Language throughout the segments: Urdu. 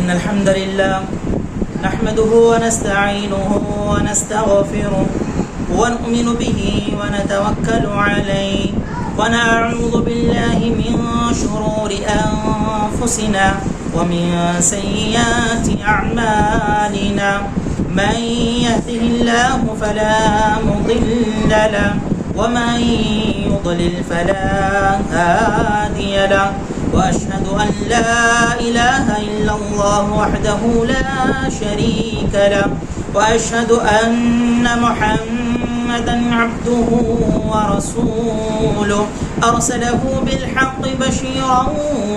إن الحمد لله نحمده ونستعينه ونستغفره ونؤمن به ونتوكل عليه ونعوذ بالله من شرور أنفسنا ومن سيئات أعمالنا من يهده الله فلا مضل له ومن يضلل فلا هادي له وأشهد أن لا إله إلا الله وحده لا شريك له وأشهد أن محمدا عبده ورسوله أرسله بالحق بشيرا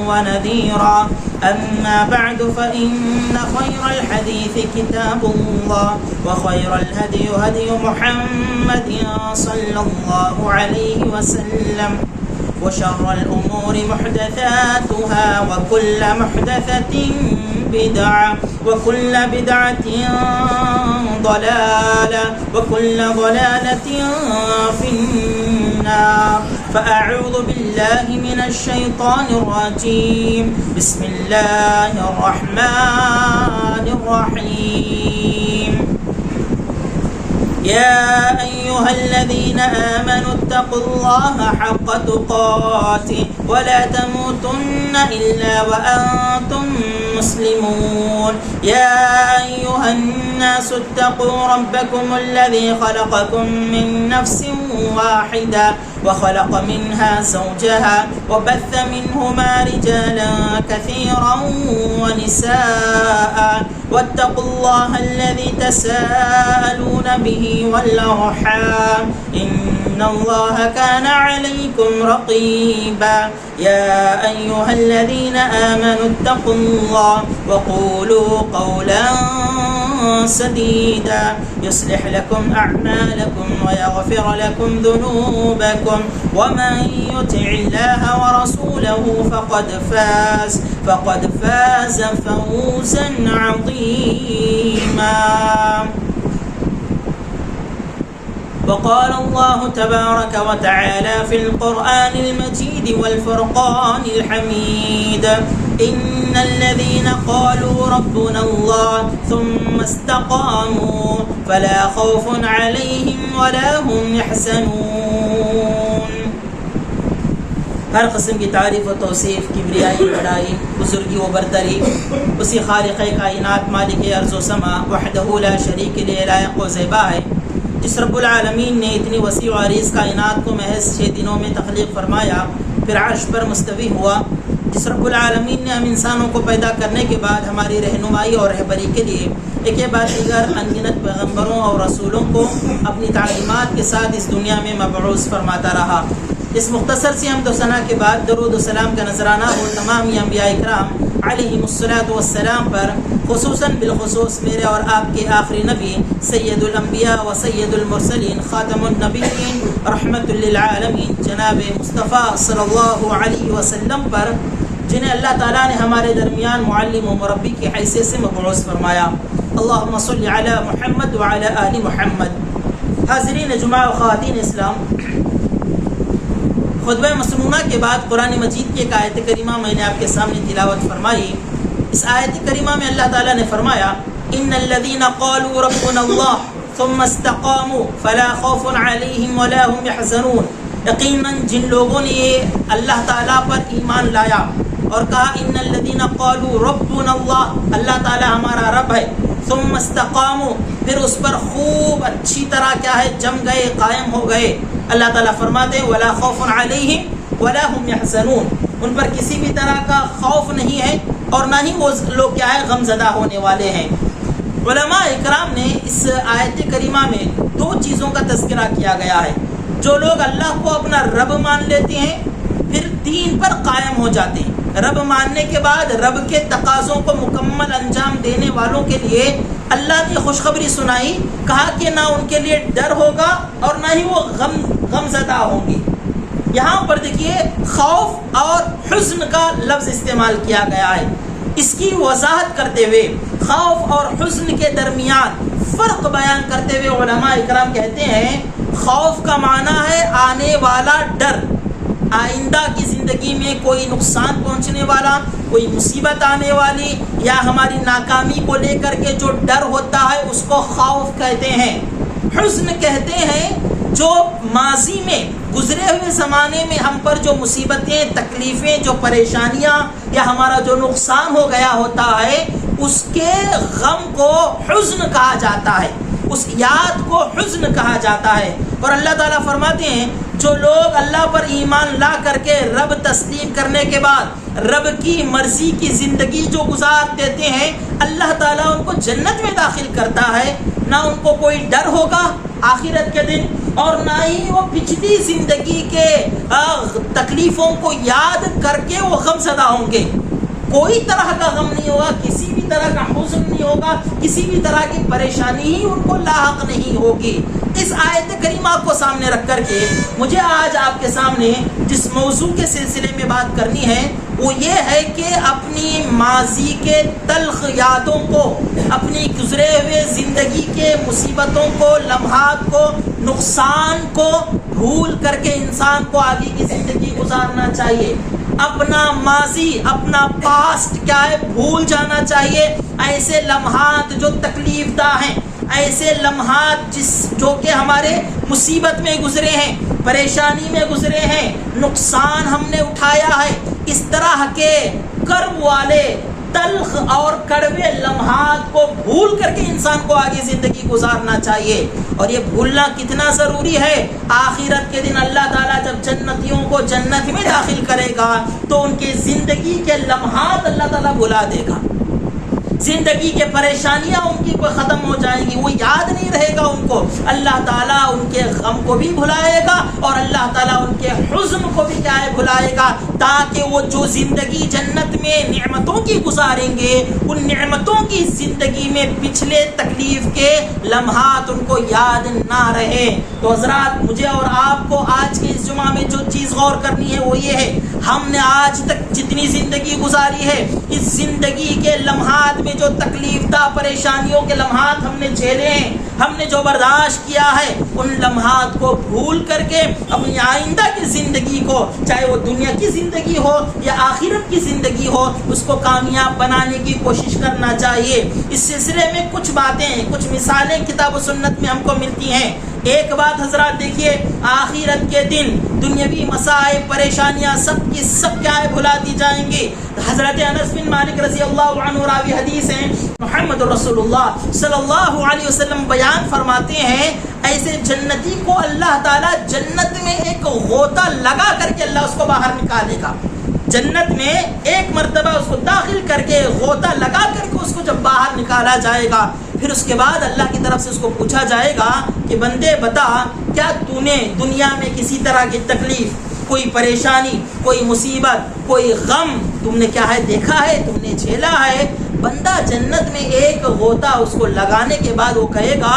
ونذيرا أما بعد فإن خير الحديث كتاب الله وخير الهدي هدي محمد صلى الله عليه وسلم وشر الأمور محدثاتها وكل محدثة بدعة وكل بدعة ضلالة وكل ضلالة في النار فأعوذ بالله من الشيطان الرجيم بسم الله الرحمن الرحيم يا أيها الذين آمنوا اتقوا الله حق تقاته ولا تموتن إلا وأنتم مسلمون يا أيها الناس اتقوا ربكم الذي خلقكم من نفس واحدة وخلق منها زوجها وبث منهما رجالا كثيرا ونساء واتقوا الله الذي تساءلون به والأرحام إن الله كان عليكم رقيبا يا أيها الذين آمنوا اتقوا الله وقولوا قولا سديدا يصلح لكم أعمالكم ويغفر لكم ذنوبكم ومن يطع الله ورسوله فقد فاز فوزا عظيما وقال الله تبارك وتعالى في القرآن المجيد والفرقان الحميد إن الذين قالوا ربنا الله ثم استقاموا فلا خوف عليهم ولا هم يحزنون. ہر قسم کی تعریف و توصیف، کبریائی، بڑائی، بزرگی و برتری اسی خالق کائنات مالک ارض و سما وحدہ لا شریک لیہ لائق و زیبا ہے، جس رب العالمین نے اتنی وسیع و عریض کائنات کو محض 6 دنوں میں تخلیق فرمایا، پھر عرش پر مستوی ہوا، جس رب العالمین نے ہم انسانوں کو پیدا کرنے کے بعد ہماری رہنمائی اور رہبری کے لیے ایک بعد دیگر انگنت پیغمبروں اور رسولوں کو اپنی تعلیمات کے ساتھ اس دنیا میں مبعوث فرماتا رہا۔ اس مختصر سی حمد و ثنا کے بعد درود و سلام کا نذرانہ ہو تمام انبیاء اکرام علیہم الصلاۃ والسلام پر، خصوصاً بالخصوص میرے اور آپ کے آخری نبی سید الانبیاء و سید المرسلین خاتم النبیین رحمت للعالمین جناب مصطفیٰ صلی اللہ علیہ وسلم پر، جنہیں اللہ تعالیٰ نے ہمارے درمیان معلم و مربی کی حیثیت سے مبعوث فرمایا۔ اللہم صلی علی محمد وعلی آل محمد۔ حاضرین جمعہ و خواتین اسلام، خطبہ مسنونہ کے بعد قرآن مجید کی ایک آیت کریمہ میں نے آپ کے سامنے تلاوت فرمائی۔ اس آیت کریمہ میں اللہ تعالیٰ نے فرمایا ان الذین قالوا ربنا اللہ ثم استقاموا فلا خوف علیہم ولا هم يحزنون، یقیناً جن لوگوں نے یہ اللہ تعالیٰ پر ایمان لایا اور کہا ان الذین قالوا ربنا اللہ، اللہ تعالیٰ ہمارا رب ہے، ثم استقاموا، پھر اس پر خوب اچھی طرح کیا ہے جم گئے، قائم ہو گئے، اللہ تعالیٰ فرماتے ہیں ولا خوف علیہم ولا هم يحزنون، ان پر کسی بھی طرح کا خوف نہیں ہے اور نہ ہی وہ لوگ کیا ہے غم زدہ ہونے والے ہیں۔ علماء اکرام نے اس آیت کریمہ میں 2 چیزوں کا تذکرہ کیا گیا ہے۔ جو لوگ اللہ کو اپنا رب مان لیتے ہیں پھر دین پر قائم ہو جاتے ہیں، رب ماننے کے بعد رب کے تقاضوں کو مکمل انجام دینے والوں کے لیے اللہ نے خوشخبری سنائی، کہا کہ نہ ان کے لیے ڈر ہوگا اور نہ ہی وہ غم زدہ ہوں گی۔ یہاں پر دیکھیے خوف اور حزن کا لفظ استعمال کیا گیا ہے۔ اس کی وضاحت کرتے ہوئے خوف اور حزن کے درمیان فرق بیان کرتے ہوئے علماء اکرام کہتے ہیں خوف کا معنی ہے آنے والا ڈر، آئندہ کی زندگی میں کوئی نقصان پہنچنے والا، کوئی مصیبت آنے والی یا ہماری ناکامی کو لے کر کے جو ڈر ہوتا ہے اس کو خوف کہتے ہیں. حزن کہتے ہیں جو ماضی میں گزرے ہوئے زمانے میں ہم پر جو مصیبتیں، تکلیفیں، جو پریشانیاں یا ہمارا جو نقصان ہو گیا ہوتا ہے اس کے غم کو حزن کہا جاتا ہے، اس یاد کو حزن کہا جاتا ہے. اور اللہ تعالیٰ فرماتے ہیں جو لوگ اللہ پر ایمان لا کر کے رب تسلیم کرنے کے بعد رب کی مرضی کی زندگی جو گزار دیتے ہیں، اللہ تعالیٰ ان کو جنت میں داخل کرتا ہے. نہ ان کو کوئی ڈر ہوگا آخرت کے دن، اور نہ ہی وہ پچھلی زندگی کے تکلیفوں کو یاد کر کے وہ غم زدہ ہوں گے. کوئی طرح کا غم نہیں ہوگا، کسی بھی طرح کا حزن نہیں ہوگا، کسی بھی طرح کی پریشانی ہی ان کو لاحق نہیں ہوگی. اس آیت کریمہ کو سامنے رکھ کر کے مجھے آج آپ کے سامنے جس موضوع کے سلسلے میں بات کرنی ہے وہ یہ ہے کہ اپنی ماضی کے تلخ یادوں کو، اپنی گزرے ہوئے زندگی کے مصیبتوں کو، لمحات کو، نقصان کو بھول کر کے انسان کو آگے کی زندگی گزارنا چاہیے. اپنا ماضی، اپنا پاسٹ کیا ہے بھول جانا چاہیے. ایسے لمحات جو تکلیف دہ ہیں، ایسے لمحات جو کہ ہمارے مصیبت میں گزرے ہیں، پریشانی میں گزرے ہیں، نقصان ہم نے اٹھایا ہے، اس طرح کے کرب والے تلخ اور کڑوے لمحات کو بھول کر کے انسان کو آگے زندگی گزارنا چاہیے. اور یہ بھولنا کتنا ضروری ہے. آخرت کے دن اللہ تعالیٰ جب جنتیوں کو جنت میں داخل کرے گا تو ان کی زندگی کے لمحات اللہ تعالیٰ بھلا دے گا. زندگی کے پریشانیاں ان کی ختم ہو جائیں گی، وہ یاد نہیں رہے گا ان کو. اللہ تعالیٰ ان کے غم کو بھی بھلائے گا اور اللہ تعالیٰ ان کے حزن کو بھی کیا ہے بھلائے گا، تاکہ وہ جو زندگی جنت میں نعمتوں کی گزاریں گے ان نعمتوں کی زندگی میں پچھلے تکلیف کے لمحات ان کو یاد نہ رہے. تو حضرات مجھے اور آپ کو آج کے اس جمعہ میں جو چیز غور کرنی ہے وہ یہ ہے، ہم نے آج تک جتنی زندگی گزاری ہے اس زندگی کے لمحات میں جو تکلیف دہ پریشانیوں کے لمحات ہم نے جھیلے ہیں، ہم نے جو برداشت کیا ہے، ان لمحات کو بھول کر کے اپنی آئندہ کی زندگی کو، چاہے وہ دنیا کی زندگی ہو یا آخرت کی زندگی ہو، اس کو کامیاب بنانے کی کوشش کرنا چاہیے. اس سلسلے میں کچھ باتیں، کچھ مثالیں کتاب و سنت میں ہم کو ملتی ہیں. ایک بات حضرات دیکھیے، آخرت کے دن دنیاوی مسائل، پریشانیاں سب کی سب کیا ہے بھلا دی جائیں گی. حضرت انس بن مالک رضی اللہ عنہ راوی حدیث ہیں، محمد رسول اللہ صلی اللہ علیہ وسلم بیان فرماتے ہیں ایسے جنتی کو اللہ تعالیٰ جنت میں ایک غوطہ لگا کر کے اللہ اس کو باہر نکالے گا. جنت میں ایک مرتبہ اس کو داخل کر کے غوطہ لگا کر کے اس کو جب باہر نکالا جائے گا، پھر اس کے بعد اللہ کی طرف سے اس کو پوچھا جائے گا کہ بندے بتا، کیا تو نے دنیا میں کسی طرح کی تکلیف، کوئی پریشانی، کوئی مصیبت، کوئی غم تم نے کیا ہے دیکھا ہے، تم نے جھیلا ہے؟ بندہ جنت میں ایک غوطہ اس کو لگانے کے بعد وہ کہے گا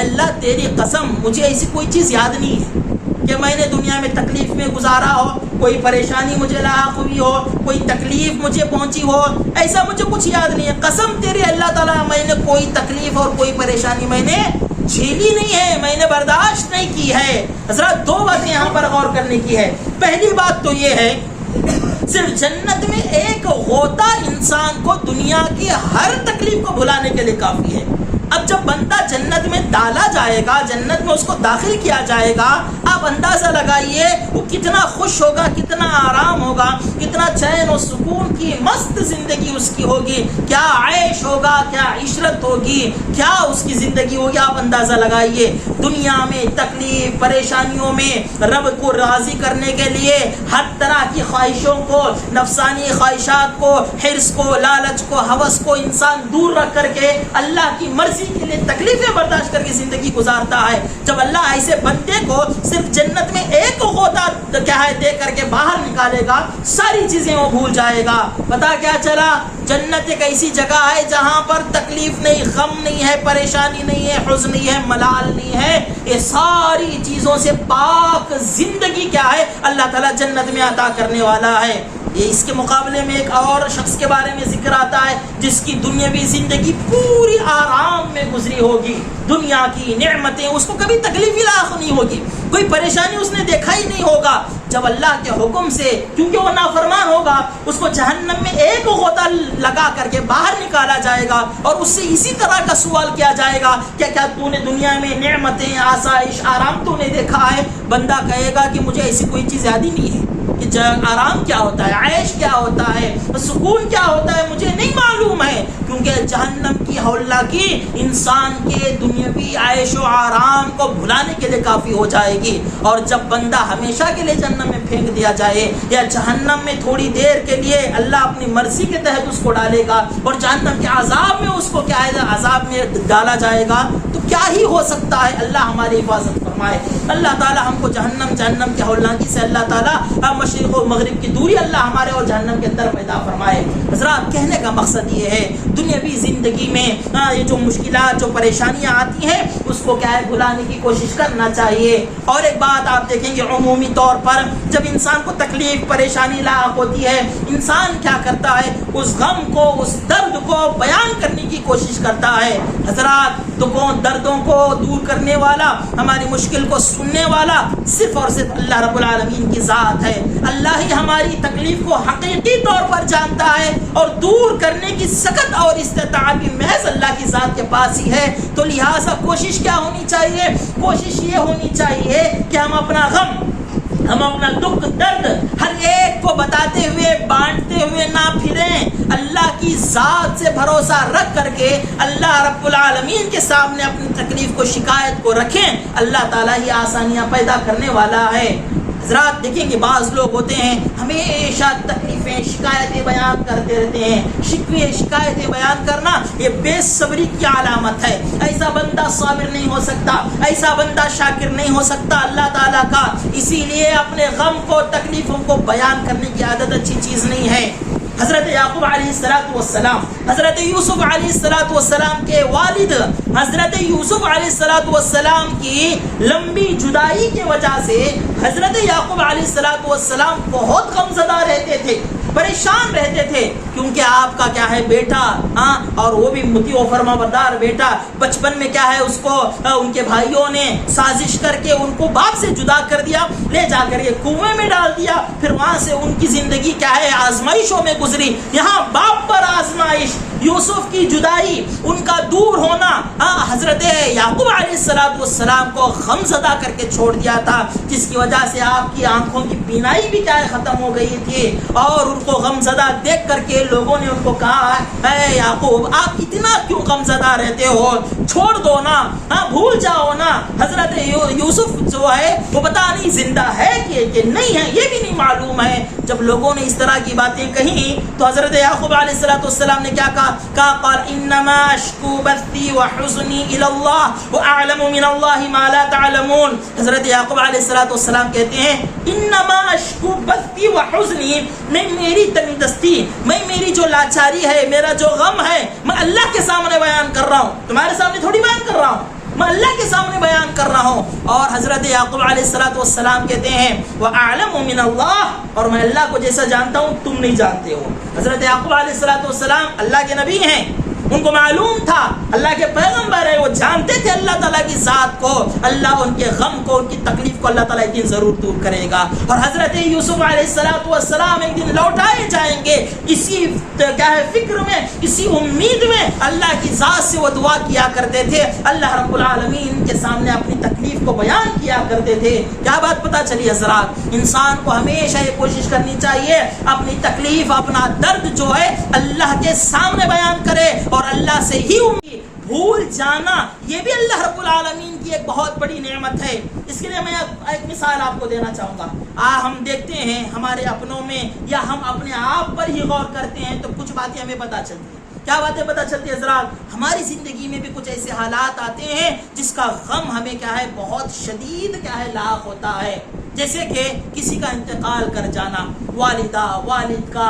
اللہ تیری قسم مجھے ایسی کوئی چیز یاد نہیں ہے کہ میں نے دنیا میں تکلیف میں گزارا ہو، کوئی پریشانی مجھے لاحق ہوئی ہو، کوئی تکلیف مجھے پہنچی ہو، ایسا مجھے کچھ یاد نہیں ہے. قسم تیری اللہ تعالیٰ میں نے کوئی تکلیف اور کوئی پریشانی میں نے جھیلی نہیں ہے، میں نے برداشت نہیں کی ہے. حضرات دو باتیں یہاں پر غور کرنے کی ہے. پہلی بات تو یہ ہے صرف جنت میں ایک غوطہ انسان کو دنیا کی ہر تکلیف کو بھلانے کے لیے کافی ہے. اب جب بندہ جنت میں ڈالا جائے گا، جنت میں اس کو داخل کیا جائے گا، آپ اندازہ لگائیے وہ کتنا خوش ہوگا، کتنا آرام ہوگا، کتنا چین و سکون کی مست زندگی اس کی ہوگی، کیا عیش ہوگا، کیا عشرت ہوگی، کیا اس کی زندگی ہوگی. آپ اندازہ لگائیے. دنیا میں تکلیف پریشانیوں میں رب کو راضی کرنے کے لیے ہر طرح کی خواہشوں کو، نفسانی خواہشات کو، حرص کو، لالچ کو، ہوس کو انسان دور رکھ کر کے اللہ کی مرضی کے لیے تکلیفیں برداشت کر کے زندگی گزارتا ہے. جب اللہ ایسے بندے کو صرف جنت میں ایک غوطہ کیا ہے دے کر کے باہر نکالے گا، ساری چیزیں وہ بھول جائے گا. پتا کیا چلا؟ جنت ایک ایسی جگہ ہے جہاں پر تکلیف نہیں، غم نہیں ہے، پریشانی نہیں ہے، حزن نہیں ہے، ملال نہیں ہے. یہ ساری چیزوں سے پاک زندگی کیا ہے اللہ تعالیٰ جنت میں عطا کرنے والا ہے. یہ اس کے مقابلے میں ایک اور شخص کے بارے میں ذکر آتا ہے جس کی دنیاوی زندگی پوری آرام میں گزری ہوگی، دنیا کی نعمتیں، اس کو کبھی تکلیف لاحق نہیں ہوگی، کوئی پریشانی اس نے دیکھا ہی نہیں ہوگا۔ جب اللہ کے حکم سے، کیونکہ وہ نافرمان ہوگا، اس کو جہنم میں ایک غوطہ لگا کر کے باہر نکالا جائے گا اور اس سے اسی طرح کا سوال کیا جائے گا کہ کیا تو نے دنیا میں نعمتیں، آسائش، آرام تو نے دیکھا ہے؟ بندہ کہے گا کہ مجھے ایسی کوئی چیز یاد ہی نہیں ہے کہ آرام کیا ہوتا ہے، عیش کیا ہوتا ہے، سکون کیا ہوتا ہے، مجھے نہیں معلوم ہے، کیونکہ جہنم کی ہولہ کی انسان کے دنیاوی عیش و آرام کو بھلانے کے لیے کافی ہو جائے گی۔ اور جب بندہ ہمیشہ کے لیے جہنم میں پھینک دیا جائے یا جہنم میں تھوڑی دیر کے لیے اللہ اپنی مرضی کے تحت اس کو ڈالے گا اور جہنم کے عذاب میں اس کو کیا ہے عذاب میں ڈالا جائے گا، تو کیا ہی ہو سکتا ہے۔ اللہ ہماری حفاظت فرمائے۔ اللہ تعالی ہم کو جہنم کے ہولناکی سے اللہ تعالی مشرق و مغرب کی دوری اللہ ہمارے اور جہنم کے اندر پیدا فرمائے۔ حضرات، کہنے کا مقصد یہ ہے دنیاوی زندگی میں یہ جو مشکلات، جو پریشانیاں آتی ہیں، اس کو کیا ہے بھلانے کی کوشش کرنا چاہیے۔ اور ایک بات آپ دیکھیں گے عمومی طور پر جب انسان کو تکلیف، پریشانی لاحق ہوتی ہے، انسان کیا کرتا ہے؟ اس غم کو، اس درد کو بیان کرنے کی کوشش کرتا ہے۔ حضرات، دکھوں، دردوں کو دور کرنے والا، ہماری مشکل کو سننے والا صرف اور صرف اللہ رب العالمین کی ذات ہے۔ اللہ ہی ہماری تکلیف کو حقیقی طور پر جانتا ہے اور دور کرنے کی سخت اور استطاعت بھی محض اللہ کی ذات کے پاس ہی ہے۔ تو لہٰذا کوشش کیا ہونی چاہیے؟ کوشش یہ ہونی چاہیے کہ ہم اپنا غم، ہم اپنا دکھ، درد ہر ایک کو بتاتے ہوئے، بانٹتے ہوئے نہ پھریں، اللہ کی ذات سے بھروسہ رکھ کر کے اللہ رب العالمین کے سامنے اپنی تکلیف کو، شکایت کو رکھیں۔ اللہ تعالیٰ ہی آسانیاں پیدا کرنے والا ہے۔ حضرات دیکھیں کہ بعض لوگ ہوتے ہیں ہمیشہ تکلیفیں، شکایتیں بیان کرتے رہتے ہیں۔ شکوے، شکایتیں بیان کرنا یہ بے صبری کی علامت ہے۔ ایسا بندہ صابر نہیں ہو سکتا، ایسا بندہ شاکر نہیں ہو سکتا اللہ تعالیٰ کا۔ اسی لیے اپنے غم کو، تکلیفوں کو بیان کرنے کی عادت اچھی چیز نہیں ہے۔ حضرت یعقوب علیہ السلام، حضرت یوسف علیہ السلام کے والد حضرت یوسف علیہ السلام کی لمبی جدائی کی وجہ سے حضرت یعقوب علیہ السلام بہت غمزدہ رہتے تھے، پریشان رہتے تھے، کیونکہ آپ کا کیا ہے بیٹا، اور وہ بھی مطیع و فرما بردار بیٹا، بچپن میں کیا ہے اس کو ان کے بھائیوں نے سازش کر کے ان کو باپ سے جدا کر دیا، لے جا کر یہ کنویں میں ڈال دیا، پھر وہاں سے ان کی زندگی کیا ہے آزمائشوں میں گزری۔ یہاں باپ پر آزمائش، یوسف کی جدائی، ان کا دور ہونا حضرت یعقوب علیہ السلام کو غمزدہ کر کے چھوڑ دیا تھا، جس کی وجہ سے آپ کی آنکھوں کی بینائی بھی کیا ہے ختم ہو گئی تھی، اور ان کو غمزدہ دیکھ کر کے لوگوں نے ان کو کہا اے یعقوب آپ اتنا کیوں غمزدہ رہتے ہو، چھوڑ دو نا، بھول جاؤ نا۔ حضرت یوسف جو ہے وہ پتہ نہیں زندہ ہے کہ نہیں ہے، یہ بھی نہیں معلوم ہے۔ جب لوگوں نے اس طرح کی باتیں کہیں تو حضرت یعقوب علیہ السلام نے کیا کہا؟ قال انما اشکو بثی وحزنی الی اللہ واعلم من اللہ ما لا تعلمون۔ حضرت یعقوب علیہ السلام کہتے ہیں انما اشکو بثی وحزنی، میں میری تنگ دستی، میں میری جو لاچاری ہے، میرا جو غم ہے، میں اللہ کے سامنے بیان کر رہا ہوں، تمہارے سامنے تھوڑی بیان کر رہا ہوں، میں اللہ کے سامنے بیان کر رہا ہوں۔ اور حضرت یعقوب علیہ السلام کہتے ہیں وَأَعْلَمُ مِنَ اللَّهِ، اور میں اللہ کو جیسا جانتا ہوں تم نہیں جانتے ہو۔ حضرت یعقوب علیہ السلام اللہ کے نبی ہیں، ان کو معلوم تھا اللہ کے پیغمبر ہے، وہ جانتے تھے اللہ تعالیٰ کی ذات کو، اللہ ان کے غم کو، ان کی تکلیف کو اللہ تعالیٰ ایک دن ضرور دور کرے گا۔ اور حضرت یوسف علیہ السلام ایک دن لوٹائے جائیں گے، اسی کیا ہے فکر میں، اسی امید میں اللہ کی ذات سے وہ دعا کیا کرتے تھے، اللہ رب العالمین کے سامنے اپنی تکلیف کو بیان کیا کرتے تھے۔ کیا بات پتہ چلی حضرات؟ انسان کو ہمیشہ یہ کوشش کرنی چاہیے اپنی تکلیف، اپنا درد جو ہے اللہ کے سامنے بیان کرے، اور اللہ سے ہی امید۔ بھول جانا یہ بھی اللہ رب العالمین کی ایک بہت بڑی نعمت ہے۔ اس کے لیے میں ایک مثال آپ کو دینا چاہوں گا۔ ہم دیکھتے ہیں ہمارے اپنوں میں یا ہم اپنے آپ پر ہی غور کرتے ہیں تو کچھ باتیں ہمیں پتہ چلتی ہیں۔ کیا باتیں پتہ چلتی ہیں حضرات؟ ہماری زندگی میں بھی کچھ ایسے حالات آتے ہیں جس کا غم ہمیں کیا ہے بہت شدید کیا ہے لاحق ہوتا ہے، جیسے کہ کسی کا انتقال کر جانا، والدہ والد کا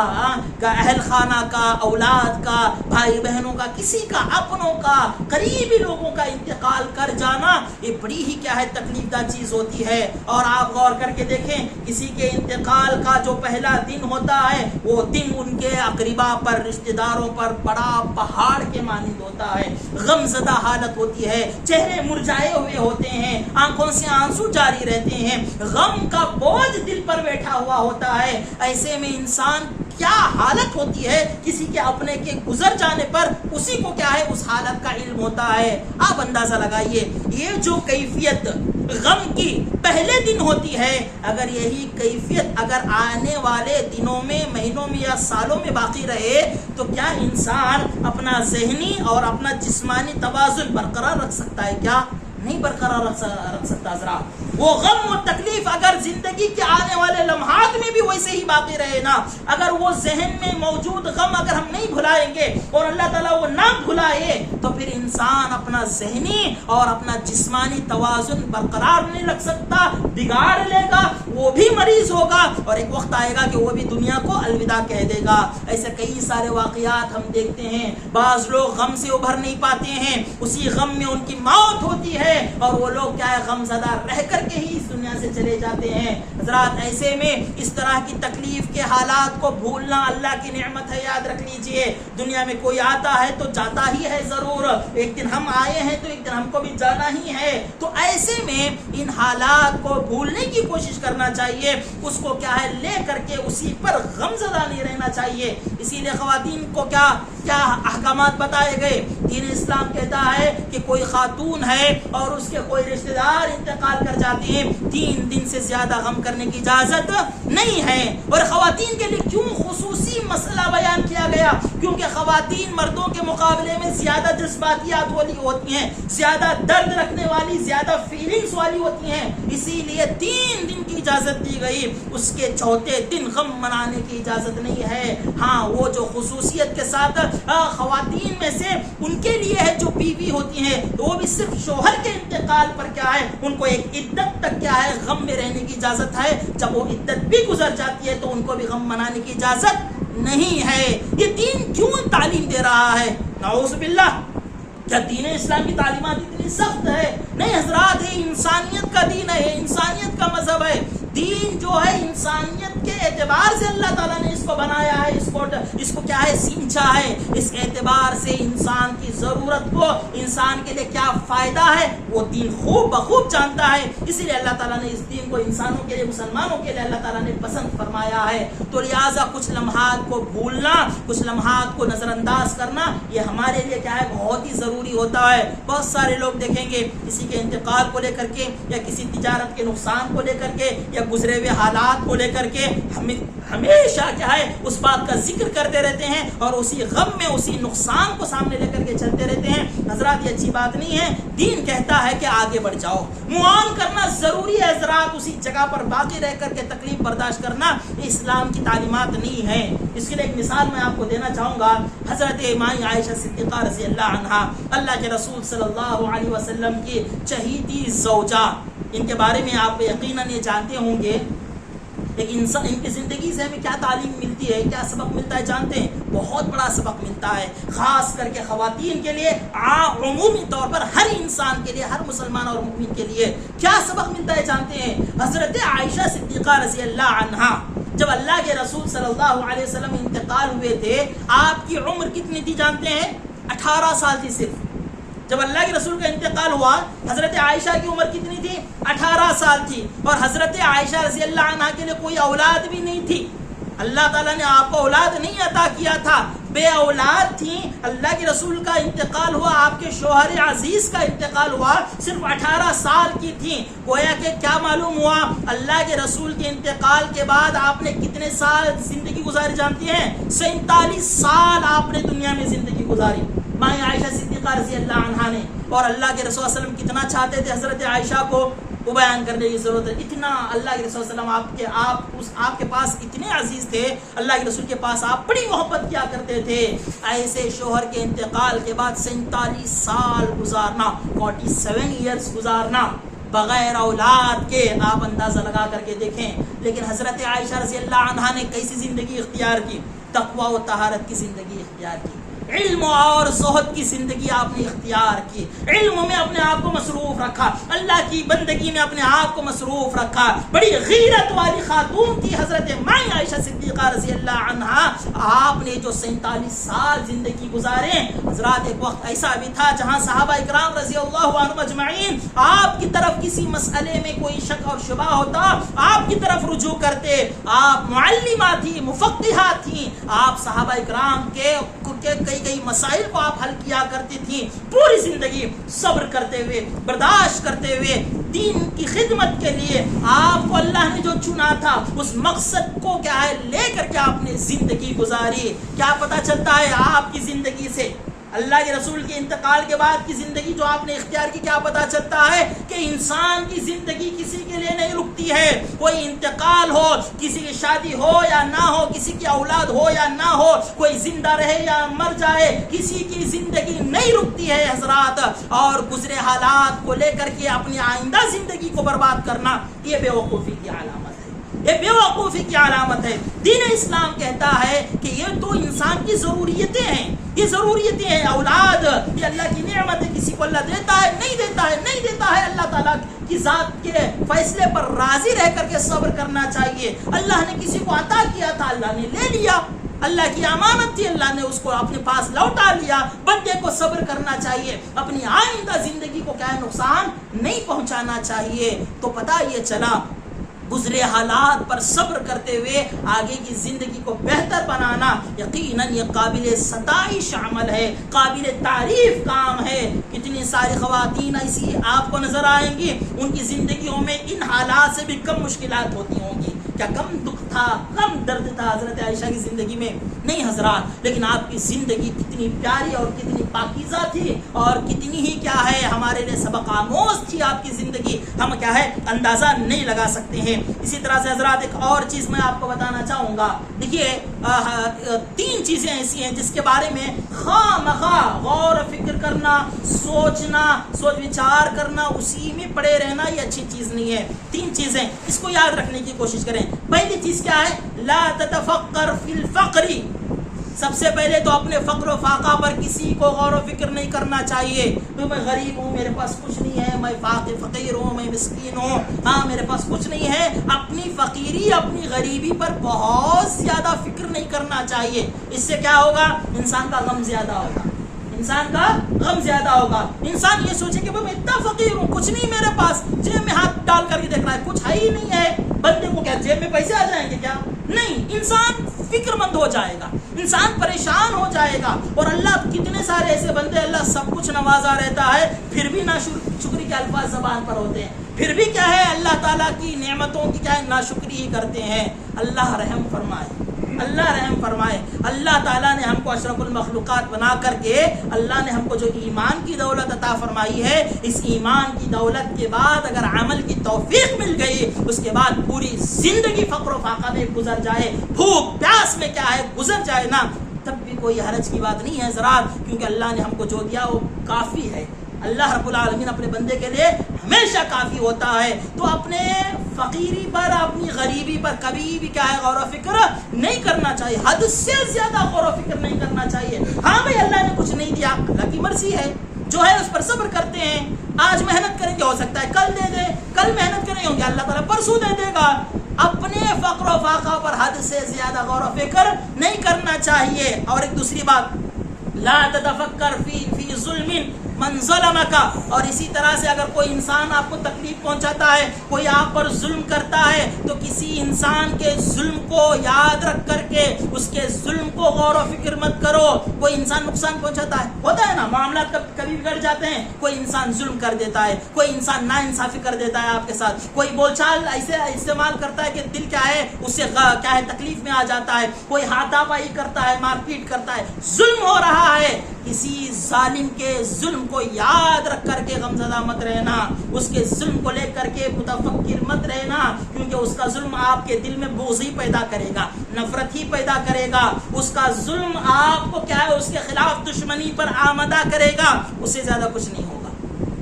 اہل خانہ کا اولاد کا بھائی بہنوں کا کسی کا اپنوں کا قریبی لوگوں کا انتقال کر جانا یہ بڑی ہی کیا ہے تکلیف دہ چیز ہوتی ہے. اور آپ غور کر کے دیکھیں کسی کے انتقال کا جو پہلا دن ہوتا ہے وہ دن ان کے اقربا پر رشتہ داروں پر بڑا پہاڑ کے مانند ہوتا ہے. غم زدہ حالت ہوتی ہے, چہرے مرجھائے ہوئے ہوتے ہیں, آنکھوں سے آنسو جاری رہتے ہیں, غم کا بوجھ دل پر بیٹھا ہوا ہوتا ہے. ایسے میں انسان کیا حالت ہوتی ہے کسی کے اپنے کے گزر جانے پر اسی کو کیا ہے اس حالت کا علم ہوتا ہے. آپ اندازہ لگائیے یہ جو کیفیت غم کی پہلے دن ہوتی ہے اگر یہی کیفیت اگر آنے والے دنوں میں مہینوں میں یا سالوں میں باقی رہے تو کیا انسان اپنا ذہنی اور اپنا جسمانی توازن برقرار رکھ سکتا ہے؟ کیا نہیں برقرار رکھ سکتا. ذرا وہ غم و تکلیف اگر زندگی کے آنے والے لمحات میں بھی ویسے ہی باقی رہے نا, اگر وہ ذہن میں موجود غم اگر ہم نہیں بھلائیں گے اور اللہ تعالیٰ وہ نہ بھلائے تو پھر انسان اپنا ذہنی اور اپنا جسمانی توازن برقرار نہیں رکھ سکتا, بگاڑ لے گا, وہ بھی مریض ہوگا اور ایک وقت آئے گا کہ وہ بھی دنیا کو الوداع کہہ دے گا. ایسے کئی سارے واقعات ہم دیکھتے ہیں. بعض لوگ غم سے ابھر نہیں پاتے ہیں, اسی غم میں ان کی موت ہوتی ہے اور وہ لوگ کیا ہے غم زدہ رہ کر کے ہی اس دنیا سے چلے جاتے ہیں. حضرات ایسے میں اس طرح کی تکلیف کے حالات کو بھولنا اللہ کی نعمت ہے. یاد رکھ لیجئے دنیا میں کوئی آتا ہے تو جاتا ہی ہے ضرور, ایک دن ہم آئے ہیں تو ایک دن ہم کو بھی جانا ہی ہے. تو ایسے میں ان حالات کو بھولنے کی کوشش کرنا چاہیے, اس کو کیا ہے لے کر کے اسی پر غم زدہ نہیں رہنا چاہیے. اسی لیے خواتین کو کیا کیا احکامات بتائے گئے. دین اسلام کہتا ہے کہ کوئی خاتون ہے اور اس کے کوئی رشتہ دار انتقال کر جاتے ہیں 3 دن سے زیادہ غم کرنے کی اجازت نہیں ہے. اور خواتین کے لیے کیوں خصوصی مسئلہ بیان کیا گیا؟ کیونکہ خواتین مردوں کے مقابلے میں زیادہ جذباتیات والی ہوتی ہیں, زیادہ درد رکھنے والی, زیادہ فیلنگز والی ہوتی ہیں. اسی لیے 3 دن کی اجازت دی گئی, اس کے چوتھے دن غم منانے کی اجازت نہیں ہے. ہاں وہ جو خصوصیت کے ساتھ خواتین میں سے ان کے لیے ہے جو بیوی ہوتی ہیں وہ بھی صرف شوہر کے انتقال پر کیا ہے ان کو ایک عدت تک کیا ہے غم میں رہنے کی اجازت ہے. جب وہ عدت بھی گزر جاتی ہے تو ان کو بھی غم منانے کی اجازت نہیں ہے. یہ دین کیوں تعلیم دے رہا ہے؟ نعوذ باللہ, کیا دین اسلام کی تعلیمات اتنی سخت ہے؟ نہیں حضرات, یہ انسانیت کا دین ہے, انسانیت کا مذہب ہے. دین جو ہے انسانیت کے اعتبار سے اللہ تعالیٰ نے اس کو بنایا ہے, اس کو کیا ہے سینچا ہے. اس اعتبار سے انسان کی ضرورت کو, انسان کے لیے کیا فائدہ ہے وہ دین خوب بخوب جانتا ہے. اسی لیے اللہ تعالیٰ نے اس دین کو انسانوں کے لیے, مسلمانوں کے لیے اللہ تعالیٰ نے پسند فرمایا ہے. تو لہٰذا کچھ لمحات کو بھولنا, کچھ لمحات کو نظر انداز کرنا یہ ہمارے لیے کیا ہے بہت ہی ضروری ہوتا ہے. بہت سارے لوگ دیکھیں گے کسی کے انتقال کو لے کر کے یا کسی تجارت کے نقصان کو لے کر کے یا گزرے ہوئے حالات کو لے کر کے ہمیشہ کیا ہے اس بات کا ذکر کرتے رہتے ہیں اور اسی غم میں اسی نقصان کو سامنے لے کر کے چلتے رہتے ہیں. حضرات یہ اچھی بات نہیں ہے. دین کہتا ہے کہ آگے بڑھ جاؤ, معاون کرنا ضروری ہے. حضرات اسی جگہ پر باقی رہ کر کے تکلیف برداشت کرنا یہ اسلام کی تعلیمات نہیں ہے. اس کے لیے ایک مثال میں آپ کو دینا چاہوں گا. حضرت مائی عائشہ صدیقہ رضی اللہ عنہا, اللہ کے رسول صلی اللہ علیہ وسلم کی چہیتی زوجہ, ان کے بارے میں آپ یقیناً یہ جانتے ہوں گے. ایک انسان ان کی زندگی سے ہمیں کیا تعلیم ملتی ہے, کیا سبق ملتا ہے جانتے ہیں؟ بہت بڑا سبق ملتا ہے, خاص کر کے خواتین کے لیے, عمومی طور پر ہر انسان کے لیے, ہر مسلمان اور مومن کے لیے کیا سبق ملتا ہے جانتے ہیں؟ حضرت عائشہ صدیقہ رضی اللہ عنہا جب اللہ کے رسول صلی اللہ علیہ وسلم انتقال ہوئے تھے, آپ کی عمر کتنی تھی جانتے ہیں؟ 18 سال تھی صرف. جب اللہ کے رسول کا انتقال ہوا حضرت عائشہ کی عمر کتنی تھی؟ 18 سال تھی. اور حضرت عائشہ رضی اللہ عنہا کے لیے کوئی اولاد بھی نہیں تھی. اللہ تعالیٰ نے آپ کو اولاد نہیں عطا کیا تھا, بے اولاد تھیں. اللہ کے رسول کا انتقال ہوا, آپ کے شوہر عزیز کا انتقال ہوا, صرف 18 سال کی تھیں. گویا کہ کیا معلوم ہوا, اللہ کے رسول کے انتقال کے بعد آپ نے کتنے سال زندگی گزاری جانتی ہیں؟ 47 سال آپ نے دنیا میں زندگی گزاری ماں عائشہ صدیقہ رضی اللہ عنہا نے. اور اللہ کے رسول صلی اللہ علیہ وسلم کتنا چاہتے تھے حضرت عائشہ کو, وہ بیان کرنے کی ضرورت ہے. اتنا اللہ کے رسول صلی اللہ علیہ وسلم آپ کے پاس اتنے عزیز تھے, اللہ کے رسول کے پاس آپ بڑی محبت کیا کرتے تھے. ایسے شوہر کے انتقال کے بعد 47 سال گزارنا, 47 ایئرس گزارنا, بغیر اولاد کے، آپ اندازہ لگا کر کے دیکھیں. لیکن حضرت عائشہ رضی اللہ عنہا نے کیسی زندگی اختیار کی؟ تقوی و طہارت کی زندگی اختیار کی، علم اور زہد کی زندگی آپ نے اختیار کی، علم میں اپنے آپ کو مصروف رکھا، اللہ کی بندگی میں اپنے آپ کو مصروف رکھا. بڑی غیرت والی خاتون تھی حضرت مائی عائشہ صدیقہ رضی اللہ عنہا. آپ نے جو 47 سال زندگی گزارے، حضرات ایک وقت ایسا بھی تھا جہاں صحابہ اکرام رضی اللہ عنہم اجمعین آپ کی طرف کسی مسئلے میں کوئی شک اور شبہ ہوتا آپ کی طرف رجوع کرتے. آپ معلمہ تھی، مفقہہ تھی، آپ صحابہ اکرام کے کئی مسائل کو آپ حل کیا کرتی تھی. پوری زندگی صبر کرتے ہوئے، برداشت کرتے ہوئے، دین کی خدمت کے لیے آپ کو اللہ نے جو چنا تھا اس مقصد کو کیا ہے لے کر کے آپ نے زندگی گزاری. کیا پتہ چلتا ہے آپ کی زندگی سے؟ اللہ کے رسول کے انتقال کے بعد کی زندگی جو آپ نے اختیار کی، کیا پتہ چلتا ہے کہ انسان کی زندگی کسی کے لیے نہیں رکتی ہے. کوئی انتقال ہو، کسی کی شادی ہو یا نہ ہو، کسی کی اولاد ہو یا نہ ہو، کوئی زندہ رہے یا مر جائے، کسی کی زندگی نہیں رکتی ہے حضرات. اور گزرے حالات کو لے کر کے اپنی آئندہ زندگی کو برباد کرنا، یہ بے وقوفی کی علامت ہے، یہ بے وقوفی کی علامت ہے. دین اسلام کہتا ہے کہ یہ تو انسان کی ضروریتیں ہیں، یہ ضروریتیں ہیں. اولاد یہ اللہ کی نعمت ہے، کسی کو اللہ دیتا ہے، نہیں دیتا ہے، نہیں دیتا ہے. اللہ تعالیٰ کی ذات کے فیصلے پر راضی رہ کر کے صبر کرنا چاہیے. اللہ نے کسی کو عطا کیا تھا، اللہ نے لے لیا، اللہ کی امانت تھی، اللہ نے اس کو اپنے پاس لوٹا لیا. بندے کو صبر کرنا چاہیے، اپنی آئندہ زندگی کو کیا نقصان نہیں پہنچانا چاہیے. تو پتہ یہ چلا گزرے حالات پر صبر کرتے ہوئے آگے کی زندگی کو بہتر بنانا یقیناً یہ قابل ستائش عمل ہے، قابل تعریف کام ہے. کتنی ساری خواتین ایسی آپ کو نظر آئیں گی، ان کی زندگیوں میں ان حالات سے بھی کم مشکلات ہوتی ہوں گی. کیا کم دکھ تھا، کم درد تھا حضرت عائشہ کی زندگی میں؟ نہیں حضرات. لیکن آپ کی زندگی کتنی پیاری اور کتنی پاکیزہ تھی، اور کتنی ہی کیا ہے ہمارے لیے سبق آموز تھی آپ کی زندگی، ہم کیا ہے اندازہ نہیں لگا سکتے ہیں. اسی طرح سے حضرات ایک اور چیز میں آپ کو بتانا چاہوں گا. دیکھیے 3 چیزیں ایسی ہیں جس کے بارے میں خواہ غور و فکر کرنا، سوچنا، سوچ وچار کرنا، اسی میں پڑے رہنا یہ اچھی چیز نہیں ہے. 3 چیزیں اس کو یاد رکھنے کی کوشش کریں. پہلی چیز کیا ہے؟ لا تتفکر فی الفقر. سب سے پہلے تو اپنے فقر و فاقہ پر کسی کو غور و فکر نہیں کرنا چاہیے. میں غریب ہوں، میرے پاس کچھ نہیں ہے، میں فقیر ہوں، میں مسکین ہوں، ہاں میرے پاس کچھ نہیں ہے. اپنی فقیری، اپنی غریبی پر بہت زیادہ فکر نہیں کرنا چاہیے. اس سے کیا ہوگا؟ انسان کا غم زیادہ ہوگا، انسان کا غم زیادہ ہوگا. انسان یہ سوچے کہ میں اتنا فقیر ہوں، کچھ نہیں میرے پاس، جیب میں ہاتھ ڈال کر کے دیکھ رہا ہے کچھ ہے ہی نہیں ہے. بندے کو کیا جیب میں پیسے آ جائیں گے کیا؟ نہیں. انسان فکر مند ہو جائے گا، انسان پریشان ہو جائے گا. اور اللہ کتنے سارے ایسے بندے اللہ سب کچھ نوازا رہتا ہے، پھر بھی ناشکری کے الفاظ زبان پر ہوتے ہیں، پھر بھی کیا ہے اللہ تعالیٰ کی نعمتوں کی کیا ہے ناشکری ہی کرتے ہیں. اللہ رحم فرمائے، اللہ رحم فرمائے. اللہ تعالیٰ نے ہم کو اشرف المخلوقات بنا کر کے اللہ نے ہم کو جو ایمان کی دولت عطا فرمائی ہے، اس ایمان کی دولت کے بعد اگر عمل کی توفیق مل گئی، اس کے بعد پوری زندگی فقر و فاقہ میں گزر جائے، بھوک پیاس میں کیا ہے گزر جائے نا، تب بھی کوئی حرج کی بات نہیں ہے حضرات. کیونکہ اللہ نے ہم کو جو دیا وہ کافی ہے. اللہ رب العالمین اپنے بندے کے لیے ہمیشہ کافی ہوتا ہے. تو اپنے فقیری پر، اپنی غریبی پر کبھی بھی کیا ہے غور و فکر نہیں کرنا چاہیے، حد سے زیادہ غور و فکر نہیں کرنا چاہیے. ہاں بھائی اللہ نے کچھ نہیں دیا، اللہ کی مرضی ہے، جو ہے اس پر صبر کرتے ہیں. آج محنت کریں گے ہو سکتا ہے کل دے دے، کل محنت کریں گے اللہ تعالیٰ پرسوں دے دے گا. اپنے فقر و فاقہ پر حد سے زیادہ غور و فکر نہیں کرنا چاہیے. اور ایک دوسری بات، لا تتفکر فی ظلم من ظلمک. اور اسی طرح سے اگر کوئی انسان آپ کو تکلیف پہنچاتا ہے، کوئی آپ پر ظلم کرتا ہے، تو کسی انسان کے ظلم کو یاد رکھ کر کے اس کے ظلم کو غور و فکر مت کرو. کوئی انسان نقصان پہنچاتا ہے، ہوتا ہے نا، معاملات کبھی بگڑ جاتے ہیں، کوئی انسان ظلم کر دیتا ہے، کوئی انسان ناانصافی کر دیتا ہے آپ کے ساتھ، کوئی بول چال ایسے استعمال کرتا ہے کہ دل کیا ہے اس سے کیا ہے تکلیف میں آ جاتا ہے، کوئی ہاتھا پائی کرتا ہے، مار پیٹ کرتا ہے، ظلم ہو رہا ہے. کسی ظالم کے ظلم کو یاد رکھ کر کے غمزدہ مت رہنا، اس کے ظلم کو لے کر کے متفکر مت رہنا، کیونکہ اس کا ظلم آپ کے دل میں بغض ہی پیدا کرے گا، نفرت ہی پیدا کرے گا. اس کا ظلم آپ کو کیا ہے اس کے خلاف دشمنی پر آمادہ کرے گا، اس سے زیادہ کچھ نہیں ہوگا.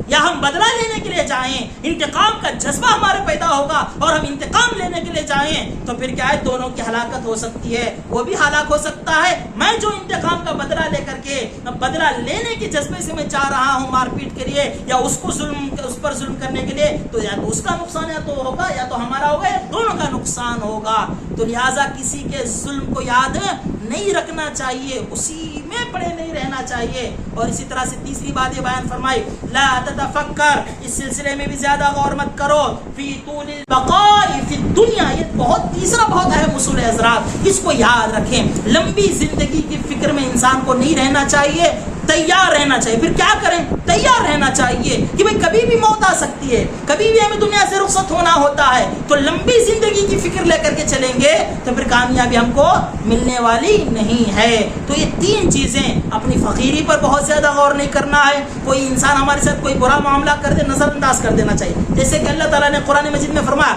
یا ہم بدلہ لینے کے لیے جائیں, انتقام کا جذبہ ہمارے پیدا ہوگا اور ہم انتقام لینے کے لیے جائیں, تو پھر کیا ہے, دونوں کی ہلاکت ہو سکتی ہے. وہ بھی ہلاک ہو سکتا ہے, میں جو انتقام کا بدلہ لے کر کے بدلہ لینے کے جذبے سے میں جا رہا ہوں مار پیٹ کے لیے, یا اس پر ظلم کرنے کے لیے, تو یا تو اس کا نقصان یا تو ہوگا یا تو ہمارا ہوگا, یا دونوں کا نقصان ہوگا. تو لہٰذا کسی کے ظلم کو یاد نہیں رکھنا چاہیے, اسی میں پڑے نہیں رہنا چاہیے. اور اسی طرح سے تیسری بات یہ بیان فرمائی, لا تتفکر, اس سلسلے میں بھی زیادہ غور مت کرو, فی طول البقاء فی الدنیا, یہ تیسرا بہت اہم اصول ہے حضرات, اس کو یاد رکھیں. لمبی زندگی کی فکر میں انسان کو نہیں رہنا چاہیے, تیار رہنا چاہیے. پھر کیا کریں, تیار رہنا چاہیے کہ بھئی کبھی بھی موت آ سکتی ہے, کبھی بھی ہمیں دنیا سے رخصت ہونا ہوتا ہے. تو لمبی زندگی کی فکر لے کر کے چلیں گے تو پھر کامیابی ہم کو ملنے والی نہیں ہے. تو یہ تین چیزیں, اپنی فقیری پر بہت زیادہ غور نہیں کرنا ہے. کوئی انسان ہمارے ساتھ کوئی برا معاملہ کر دے, نظر انداز کر دینا چاہیے. جیسے کہ اللہ تعالیٰ نے قرآن مجید میں فرمایا,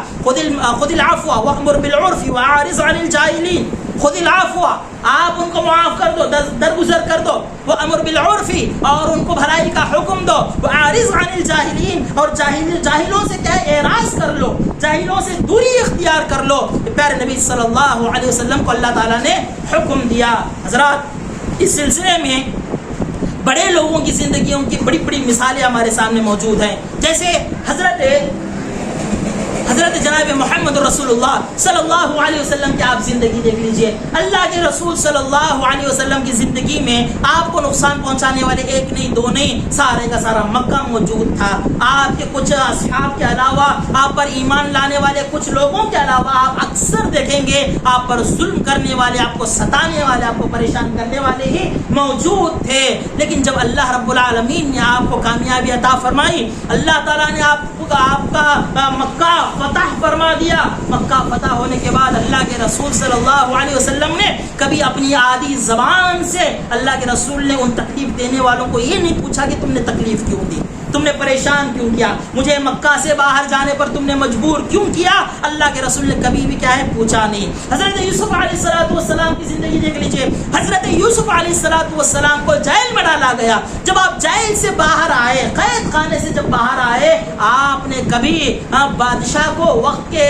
خذ العفو وأمر بالعرف وأعرض عن الجاہلین. خذ العفو, آپ ان کو معاف کر دو, درگزر کر دو. وأمر بالعرف, اور ان کو بھلائی کا حکم دو. وأعرض عن الجاہلین, اور جاہلوں سے کیا ہے, اعراض کر لو, جاہلوں سے دوری اختیار کر لو. پیارے نبی صلی اللہ علیہ وسلم کو اللہ تعالیٰ نے حکم دیا. حضرات, اس سلسلے میں بڑے لوگوں کی زندگیوں کی بڑی بڑی مثالیں ہمارے سامنے موجود ہیں. جیسے حضرت جناب محمد رسول اللہ صلی اللہ علیہ وسلم کی آپ زندگی دیکھ لیجئے. اللہ کے رسول صلی اللہ علیہ وسلم کی زندگی میں آپ کو نقصان پہنچانے والے ایک نہیں دو نہیں, سارے کا سارا مکہ موجود تھا. آپ کے کچھ اصحاب کے علاوہ, آپ پر ایمان لانے والے کچھ لوگوں کے علاوہ آپ اکثر دیکھیں گے آپ پر ظلم کرنے والے, آپ کو ستانے والے, آپ کو پریشان کرنے والے ہی موجود تھے. لیکن جب اللہ رب العالمین نے آپ کو کامیابی عطا فرمائی, اللہ تعالیٰ نے آپ کا مکہ فتح فرما دیا. مکہ فتح ہونے کے بعد اللہ کے رسول صلی اللہ علیہ وسلم نے کبھی اپنی عادی زبان سے اللہ کے رسول نے ان تکلیف دینے والوں کو یہ نہیں پوچھا کہ تم نے تکلیف کیوں دی, تم نے پریشان کیوں کیا, مجھے مکہ سے باہر جانے پر تم نے مجبور کیوں کیا. اللہ کے رسول نے کبھی بھی کیا ہے, پوچھا نہیں. حضرت یوسف علیہ السلام کی زندگی دیکھ لیجئے. حضرت یوسف علیہ السلام کو جیل میں ڈالا گیا. جب آپ جیل سے باہر آئے, قید خانے سے جب باہر آئے, آپ نے کبھی بادشاہ کو, وقت کے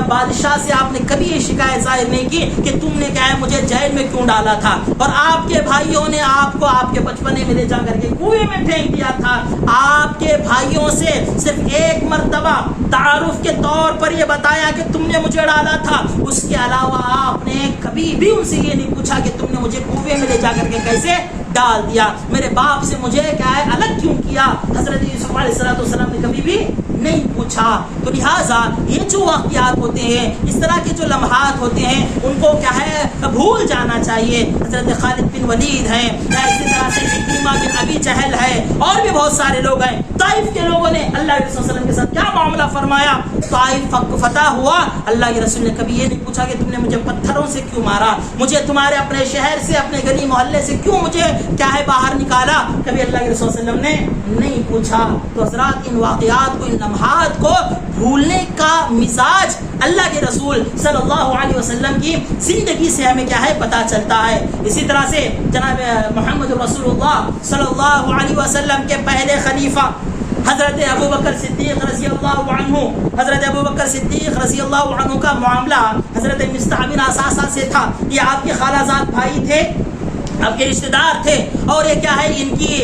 بادشاہ سے آپ نے کبھی یہ شکایت ظاہر نہیں کی کہ تم نے کیا ہے مجھے جیل میں کیوں ڈالا تھا. اور آپ کے بھائیوں نے آپ کو آپ کے بچپنے میں لے جا کر کے کنویں میں پھینک دیا تھا. آپ کے بھائیوں سے صرف ایک مرتبہ تعارف کے طور پر یہ بتایا کہ تم نے مجھے ڈالا تھا, اس کے علاوہ آپ نے کبھی بھی ان سے یہ نہیں پوچھا کہ تم نے مجھے کنویں میں لے جا کر کے کیسے ڈال دیا, میرے باپ سے مجھے کیا ہے الگ کیوں کیا. حضرت یوسف علیہ السلام نے کبھی بھی نہیں پوچھا. تو لہٰذا یہ جو واقعات ہوتے ہیں, اس طرح کے جو لمحات ہوتے ہیں, ان کو کیا ہے بھول جانا چاہیے. حضرت خالد بن ولید ہیں, اسی طرح سے اکرمہ بن ابی جہل ہے, اور بھی بہت سارے لوگ ہیں. طائف کے لوگوں نے اللہ کے رسول صلی اللہ علیہ وسلم کے ساتھ کیا معاملہ فرمایا. طائف فتح ہوا, اللہ کے رسول نے کبھی یہ نہیں پوچھا کہ تم نے مجھے پتھروں سے کیوں مارا, مجھے تمہارے اپنے شہر سے, اپنے گلی محلے سے کیوں مجھے کیا ہے باہر نکالا. کبھی اللہ کے رسول صلی اللہ علیہ وسلم نے نہیں پوچھا. تو حضرات, ان واقعات کو, ان لمحات کو بھولنے کا مزاج اللہ کے رسول صلی اللہ علیہ وسلم کی زندگی سے ہمیں کیا ہے پتہ چلتا ہے. اسی طرح سے جناب محمد رسول اللہ صلی اللہ علیہ وسلم کے پہلے خلیفہ حضرت ابوبکر صدیق رضی اللہ عنہ, حضرت ابوبکر صدیق رضی اللہ عنہ کا معاملہ حضرت مصطح بن اساسہ سے تھا. یہ آپ کے خالہ زاد بھائی تھے, آپ کے رشتہ دار تھے, اور یہ کیا ہے ان کی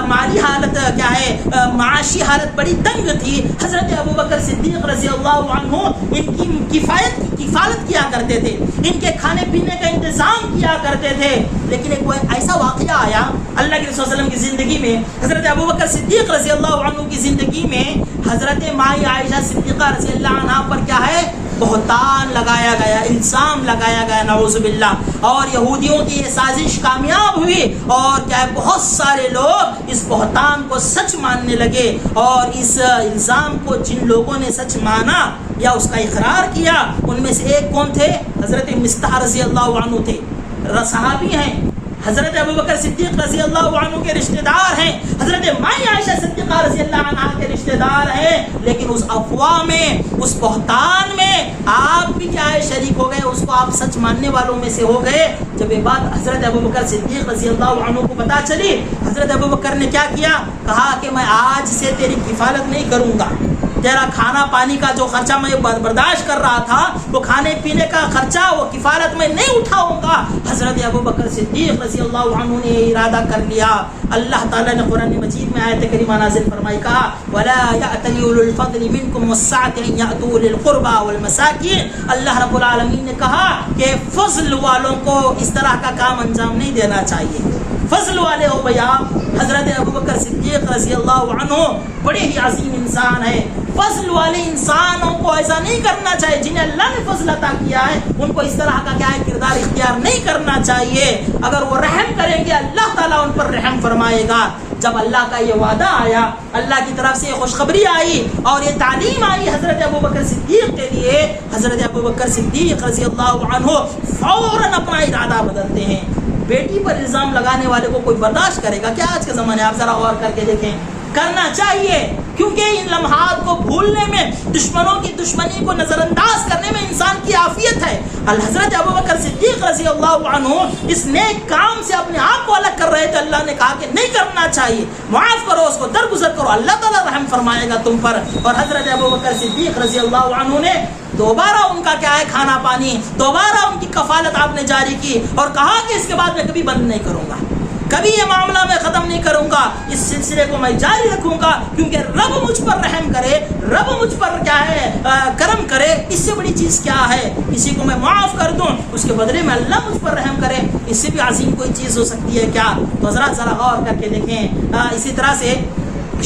مالی حالت کیا ہے, معاشی حالت بڑی تنگ تھی. حضرت ابوبکر صدیق رضی اللہ عنہ ان کی کفالت کیا کرتے تھے, ان کے کھانے پینے کا انتظام کیا کرتے تھے. لیکن ایک ایسا واقعہ آیا اللہ کے رسول صلی اللہ علیہ وسلم کی زندگی میں, حضرت ابوبکر صدیق رضی اللہ عنہ کی زندگی میں حضرت مائی عائشہ صدیقہ رضی اللہ عنہا پر کیا ہے بہتان لگایا گیا, الزام لگایا گیا, نعوذ باللہ. اور یہودیوں کی یہ سازش کامیاب ہوئی, اور کیا ہے بہت سارے لوگ اس بہتان کو سچ ماننے لگے. اور اس الزام کو جن لوگوں نے سچ مانا یا اس کا اقرار کیا, ان میں سے ایک کون تھے, حضرت مصطح رضی اللہ عنہ تھے. صحابی ہیں, حضرت ابوبکر صدیق رضی اللہ عنہ کے رشتہ دار ہیں. حضرت مائی عائشہ صدیقہ رضی اللہ عنہا کے رشتہ دار ہیں، لیکن اس افواہ میں، اس بہتان میں آپ بھی کیا ہے شریک ہو گئے، اس کو آپ سچ ماننے والوں میں سے ہو گئے۔ جب یہ بات حضرت ابوبکر صدیق رضی اللہ عنہ کو پتہ چلی، حضرت ابوبکر نے کیا کیا؟ کہا کہ میں آج سے تیری کفالت نہیں کروں گا، تیرا کھانا پانی کا جو خرچہ میں برداشت کر رہا تھا، وہ کھانے پینے کا خرچہ، وہ کفالت میں نہیں اٹھاؤں گا۔ حضرت ابوبکر صدیق رضی اللہ عنہ نے یہ ارادہ کر لیا۔ اللہ تعالیٰ نے قرآن مجید میں آیت کریمہ نازل فرمائی، کہا وَلَا يَأْتَلِ أُولُو الْفَضْلِ مِنْكُمْ وَالسَّعَةِ أَنْ يَأْتُوا أُولِي الْقُرْبَى وَالْمَسَاكِينِ۔ اللہ رب العالمین نے کہا کہ فضل والوں کو اس طرح کا کام انجام نہیں دینا چاہیے۔ فضل والے ہو بھیا، حضرت ابوبکر صدیق رضی اللہ عنہ بڑے ہی عظیم انسان ہے۔ فضل والے انسانوں کو ایسا نہیں کرنا چاہیے، جنہیں اللہ نے فضل عطا کیا ہے ان کو اس طرح کا کیا ہے کردار اختیار نہیں کرنا چاہیے۔ اگر وہ رحم کریں گے اللہ تعالیٰ ان پر رحم فرمائے گا۔ جب اللہ کا یہ وعدہ آیا، اللہ کی طرف سے یہ خوشخبری آئی اور یہ تعلیم آئی حضرت ابوبکر صدیق کے لیے، حضرت ابوبکر صدیق رضی اللہ عنہ فوراً اپنا ارادہ بدلتے ہیں۔ بیٹی پر الزام لگانے والے کو کوئی برداشت کرے گا کیا آج کے زمانے؟ آپ ذرا غور کر کے دیکھیں، کرنا چاہیے، کیونکہ ان لمحات کو بھولنے میں، دشمنوں کی دشمنی کو نظر انداز کرنے میں انسان کی عافیت ہے۔ حضرت ابوبکر صدیق رضی اللہ عنہ اس نیک کام سے اپنے آپ کو الگ کر رہے تھے۔ اللہ نے کہا کہ نہیں کرنا چاہیے، معاف کرو اس کو، درگزر کرو، اللہ تعالیٰ رحم فرمائے گا تم پر۔ اور حضرت ابوبکر صدیق رضی اللہ عنہ نے دوبارہ ان کا کیا ہے کھانا پانی، دوبارہ ان کی کفالت آپ نے جاری کی اور کہا کہ اس کے بعد میں کبھی بند نہیں کروں گا، کبھی یہ معاملہ میں ختم نہیں کروں گا، اس سلسلے کو میں جاری رکھوں گا، کیونکہ رب مجھ پر رحم کرے، رب مجھ پر کیا ہے کرم کرے، اس سے بڑی چیز کیا ہے؟ کسی کو میں معاف کر دوں، اس کے بدلے میں اللہ مجھ پر رحم کرے، اس سے بھی عظیم کوئی چیز ہو سکتی ہے کیا؟ تو حضرات ذرا غور کر کے دیکھیں۔ اسی طرح سے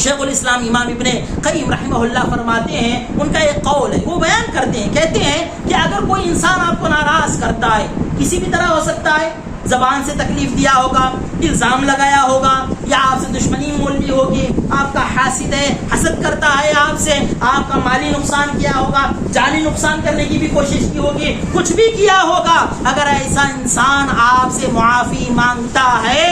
شیخ الاسلام امام ابن قیم رحمہ اللہ فرماتے ہیں، ان کا ایک قول ہے، وہ بیان کرتے ہیں، کہتے ہیں کہ اگر کوئی انسان آپ کو ناراض کرتا ہے، کسی بھی طرح ہو سکتا ہے، زبان سے تکلیف دیا ہوگا، الزام لگایا ہوگا، یا آپ سے دشمنی مول لی ہوگی، آپ کا حاسد ہے، حسد کرتا ہے آپ سے، آپ کا مالی نقصان کیا ہوگا، جانی نقصان کرنے کی بھی کوشش کی ہوگی، کچھ بھی کیا ہوگا، اگر ایسا انسان آپ سے معافی مانگتا ہے،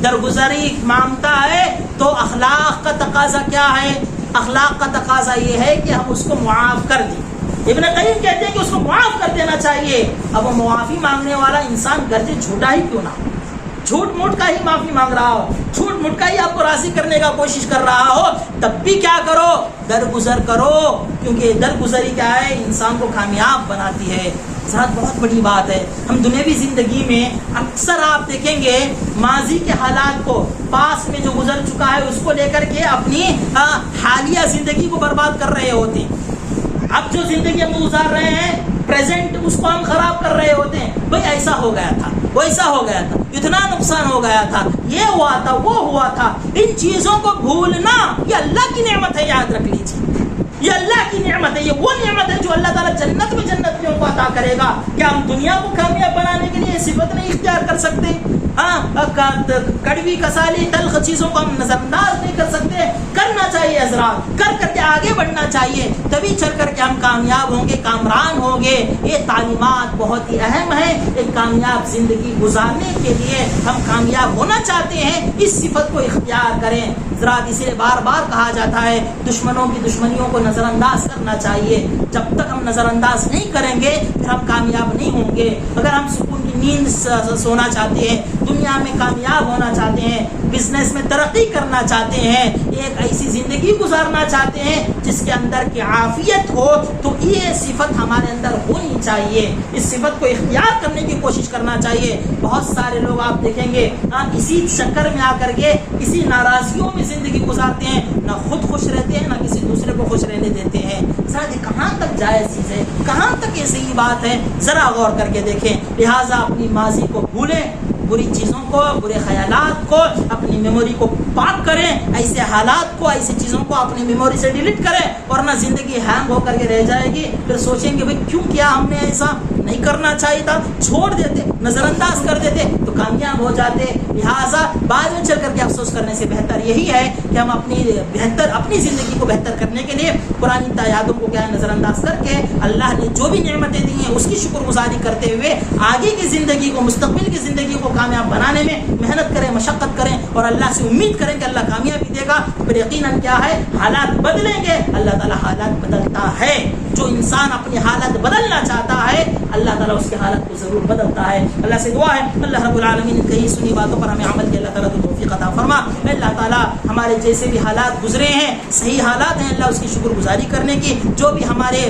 درگزری مانگتا ہے، تو اخلاق کا تقاضا کیا ہے؟ اخلاق کا تقاضا یہ ہے کہ ہم اس کو معاف کر دیں۔ ابن قیم کہتے ہیں کہ اس کو معاف کر دینا چاہیے۔ اب وہ معافی مانگنے والا انسان گرچہ جھوٹا ہی کیوں نہ ہو، جھوٹ موٹ کا ہی معافی مانگ رہا ہو، جھوٹ موٹ کا ہی آپ کو راضی کرنے کا کوشش کر رہا ہو، تب بھی کیا کرو؟ درگزر کرو، کیونکہ درگزری کیا ہے؟ انسان کو کامیاب بناتی ہے۔ ذات بہت بڑی بات ہے۔ ہم دنیاوی زندگی میں اکثر آپ دیکھیں گے ماضی کے حالات کو، پاس میں جو گزر چکا ہے اس کو لے کر کے اپنی حالیہ زندگی کو برباد کر رہے ہوتے ہیں۔ اب جو زندگی ہم گزار رہے ہیں پریزنٹ، اس کو ہم خراب کر رہے ہوتے ہیں۔ بھئی ایسا ہو گیا تھا، وہ ایسا ہو گیا تھا، اتنا نقصان ہو گیا تھا، یہ ہوا تھا، وہ ہوا تھا۔ ان چیزوں کو بھولنا یہ اللہ کی نعمت ہے، یاد رکھ لیجیے، یہ اللہ کی نعمت ہے، یہ وہ نعمت ہے جو اللہ تعالیٰ جنت میں جنتیوں کو عطا کرے گا۔ کیا ہم دنیا کو کامیاب بنانے کے لیے یہ صفت نہیں اختیار کر سکتے؟ کڑوی کسالی تلخ چیزوں کو ہم نظر انداز نہیں کر سکتے؟ کرنا چاہیے حضرات، کر کے آگے بڑھنا چاہیے، تبھی چل کر کے ہم کامیاب ہوں گے، کامران ہوں گے۔ یہ تعلیمات بہت ہی اہم ہیں، ایک کامیاب زندگی گزارنے کے لیے ہم کامیاب ہونا چاہتے ہیں، اس صفت کو اختیار کریں۔ حضرات اس لیے بار بار کہا جاتا ہے دشمنوں کی دشمنیوں کو نظر انداز کرنا چاہیے۔ جب تک ہم نظر انداز نہیں کریں گے پھر ہم کامیاب نہیں ہوں گے۔ اگر ہم سکون کی نیند سونا چاہتے ہیں، دنیا میں کامیاب ہونا چاہتے ہیں، بزنس میں ترقی کرنا چاہتے ہیں، ایک ایسی زندگی گزارنا چاہتے ہیں جس کے اندر کی عافیت ہو، تو یہ صفت ہمارے اندر ہونی چاہیے، اس صفت کو اختیار کرنے کی کوشش کرنا چاہیے۔ بہت سارے لوگ آپ دیکھیں گے اسی چکر میں آ کر کے اسی ناراضیوں میں زندگی گزارتے ہیں، نہ خود خوش رہتے ہیں، نہ کسی دوسرے کو خوش رہنے دیتے ہیں۔ ذرا یہ کہاں تک جائز چیز ہے، کہاں تک یہ صحیح بات ہے، ذرا غور کر کے دیکھیں۔ لہٰذا اپنی ماضی کو بھولیں، بری چیزوں کو، برے خیالات کو اپنی میموری کو پاک کریں، ایسے حالات کو، ایسی چیزوں کو اپنی میموری سے ڈیلیٹ کریں، ورنہ زندگی ہینگ ہو کر کے رہ جائے گی۔ پھر سوچیں گے بھئی کیوں کیا ہم نے، ایسا نہیں کرنا چاہیے تھا، چھوڑ دیتے، نظر انداز کر دیتے تو کامیاب ہو جاتے۔ لہٰذا بعد میں چل کر کے افسوس کرنے سے بہتر یہی ہے کہ ہم اپنی زندگی کو بہتر کرنے کے لیے پرانی تعیادوں کو کیا نظر انداز کر کے اللہ نے جو بھی نعمتیں دی ہیں اس کی شکر گزاری کرتے ہوئے آگے کی زندگی کو، مستقبل کی زندگی کو کامیاب بنانے میں محنت کریں، مشقت کریں اور اللہ سے امید کریں کہ اللہ کامیابی دے گا۔ اور یقیناً کیا ہے حالات بدلیں گے. اللہ تعالیٰ حالات بدلتا ہے. جو انسان اپنی حالت بدلنا چاہتا ہے اللہ تعالیٰ اس کے حالت کو ضرور بدلتا ہے. اللہ سے دعا ہے اللہ رب العالمین کہیں سنی باتوں پر ہمیں عمل کے اللہ تعالیٰ کو توفیق عطا فرما. اللہ تعالیٰ ہمارے جیسے بھی حالات گزرے ہیں صحیح حالات ہیں اللہ اس کی شکر گزاری کرنے کی. جو بھی ہمارے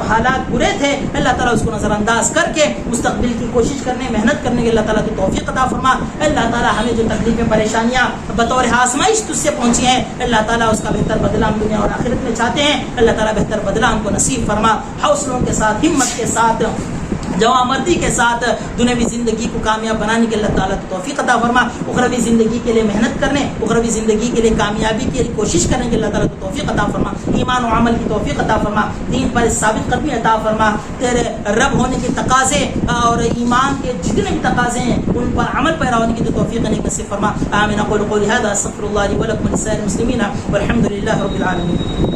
حالات برے تھے اللہ تعالیٰ اس کو نظر انداز کر کے مستقبل کی کوشش کرنے محنت کرنے کی اللہ تعالیٰ کو توفیق عطا فرما. اللہ تعالیٰ ہمیں جو تکلیفیں پریشانیاں بطور آزمائش تجھ سے پہنچی ہیں اللہ تعالیٰ اس کا بہتر بدلہ ہم دنیا اور آخرت میں چاہتے ہیں. اللہ تعالیٰ بہتر بدلہ ہم کو نصیب فرما. حوصلوں کے ساتھ ہمت کے ساتھ جوان مردی کے ساتھ دنیاوی زندگی کو کامیاب بنانے کے اللہ تعالیٰ کو توفیق عطا فرما. اخروی زندگی کے لیے محنت کرنے اخروی زندگی کے لیے کامیابی کے لیے کوشش کرنے کے اللہ تعالیٰ کو توفیق عطا فرما. ایمان و عمل کی توفیق عطا فرما. دین پر ثابت قدمی عطا فرما. تیرے رب ہونے کے تقاضے اور ایمان کے جتنے بھی تقاضے ہیں ان پر عمل پیرا ہونے کی توفیق نصیب فرما. آمین. اقول قولی هذا استغفر الله لي ولكم ولسائر المسلمين والحمد لله رب العالمين.